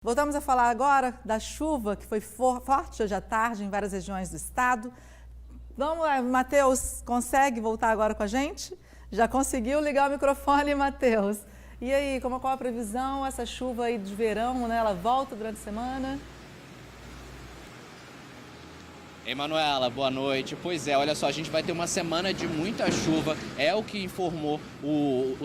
Voltamos a falar agora da chuva que foi forte hoje à tarde em várias regiões do estado. Vamos lá, Matheus, consegue voltar agora com a gente? Já conseguiu ligar o microfone, Matheus. E aí, qual a previsão? Essa chuva aí de verão, né? Ela volta durante a semana? Emanuela, boa noite. Pois é, olha só, a gente vai ter uma semana de muita chuva, é o que informou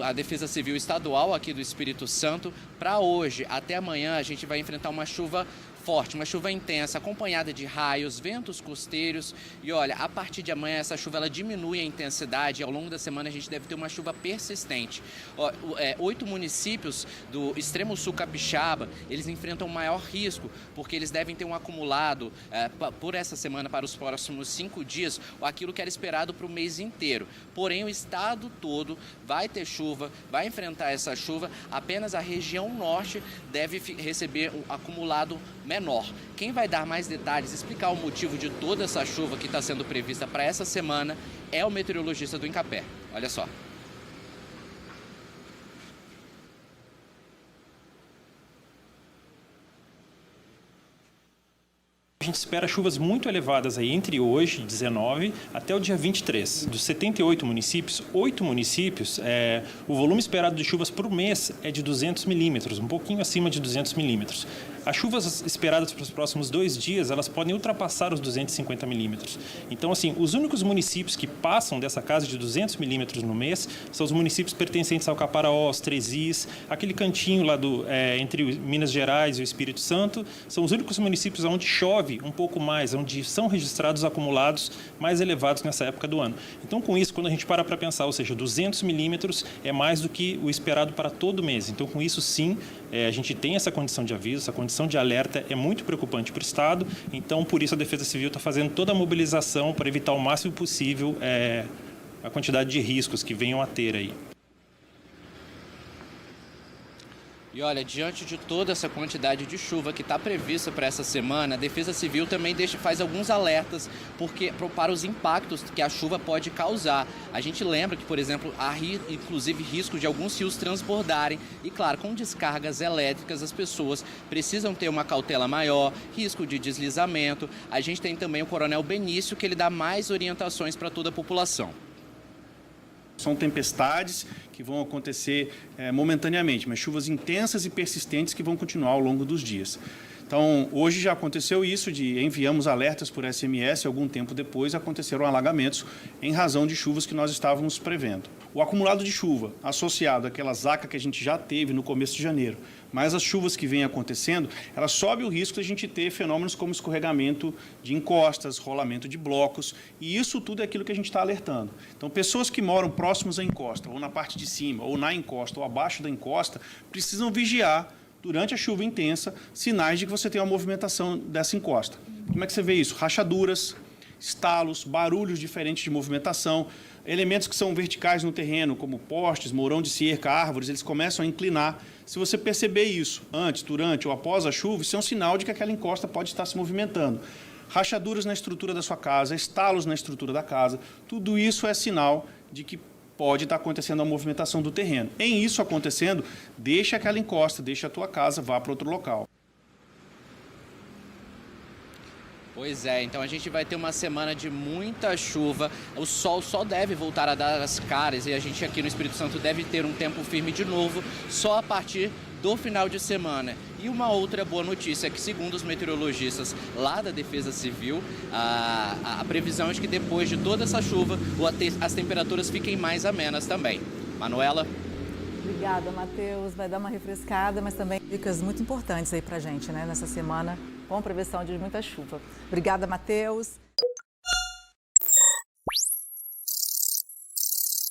a Defesa Civil Estadual aqui do Espírito Santo. Para hoje, até amanhã, a gente vai enfrentar uma chuva forte, uma chuva intensa, acompanhada de raios, ventos costeiros. E olha, a partir de amanhã essa chuva ela diminui a intensidade. Ao longo da semana a gente deve ter uma chuva persistente. 8 municípios do extremo sul capixaba, eles enfrentam maior risco, porque eles devem ter um acumulado por essa semana, para os próximos 5 dias, aquilo que era esperado para o mês inteiro. Porém, o estado todo vai ter chuva, vai enfrentar essa chuva. Apenas a região norte deve receber um acumulado menor. Quem vai dar mais detalhes, explicar o motivo de toda essa chuva que está sendo prevista para essa semana é o meteorologista do Incapé. Olha só. A gente espera chuvas muito elevadas aí entre hoje, 19, até o dia 23. Dos 78 municípios, 8 municípios, o volume esperado de chuvas por mês é de 200 milímetros, um pouquinho acima de 200 milímetros. As chuvas esperadas para os próximos 2 dias, elas podem ultrapassar os 250 milímetros. Então, assim, os únicos municípios que passam dessa casa de 200 milímetros no mês são os municípios pertencentes ao Caparaós, Trezis, aquele cantinho lá entre Minas Gerais e o Espírito Santo. São os únicos municípios onde chove um pouco mais, onde são registrados acumulados mais elevados nessa época do ano. Então, com isso, quando a gente para pensar, ou seja, 200 milímetros é mais do que o esperado para todo mês. Então, com isso, sim, a gente tem essa condição de aviso, essa condição de alerta é muito preocupante para o Estado. Então, por isso, a Defesa Civil está fazendo toda a mobilização para evitar o máximo possível a quantidade de riscos que venham a ter aí. E olha, diante de toda essa quantidade de chuva que está prevista para essa semana, a Defesa Civil também faz alguns alertas para os impactos que a chuva pode causar. A gente lembra que, por exemplo, há inclusive risco de alguns rios transbordarem. E claro, com descargas elétricas, as pessoas precisam ter uma cautela maior, risco de deslizamento. A gente tem também o Coronel Benício, que ele dá mais orientações para toda a população. São tempestades que vão acontecer momentaneamente, mas chuvas intensas e persistentes que vão continuar ao longo dos dias. Então, hoje já aconteceu isso, enviamos alertas por SMS, algum tempo depois aconteceram alagamentos em razão de chuvas que nós estávamos prevendo. O acumulado de chuva associado àquela zaca que a gente já teve no começo de janeiro, mas as chuvas que vêm acontecendo, ela sobe o risco de a gente ter fenômenos como escorregamento de encostas, rolamento de blocos, e isso tudo é aquilo que a gente está alertando. Então, pessoas que moram próximos à encosta, ou na parte de cima, ou na encosta, ou abaixo da encosta, precisam vigiar durante a chuva intensa, sinais de que você tem uma movimentação dessa encosta. Como é que você vê isso? Rachaduras, estalos, barulhos diferentes de movimentação, elementos que são verticais no terreno, como postes, mourão de cerca, árvores, eles começam a inclinar. Se você perceber isso antes, durante ou após a chuva, isso é um sinal de que aquela encosta pode estar se movimentando. Rachaduras na estrutura da sua casa, estalos na estrutura da casa, tudo isso é sinal de que pode estar acontecendo a movimentação do terreno. Em isso acontecendo, deixa aquela encosta, deixa a tua casa, vá para outro local. Pois é, então a gente vai ter uma semana de muita chuva, o sol só deve voltar a dar as caras e a gente aqui no Espírito Santo deve ter um tempo firme de novo só a partir do final de semana. E uma outra boa notícia é que, segundo os meteorologistas lá da Defesa Civil, a previsão é de que depois de toda essa chuva as temperaturas fiquem mais amenas também. Manuela? Obrigada, Matheus. Vai dar uma refrescada, mas também dicas muito importantes aí pra gente, né, nessa semana, com previsão de muita chuva. Obrigada, Matheus.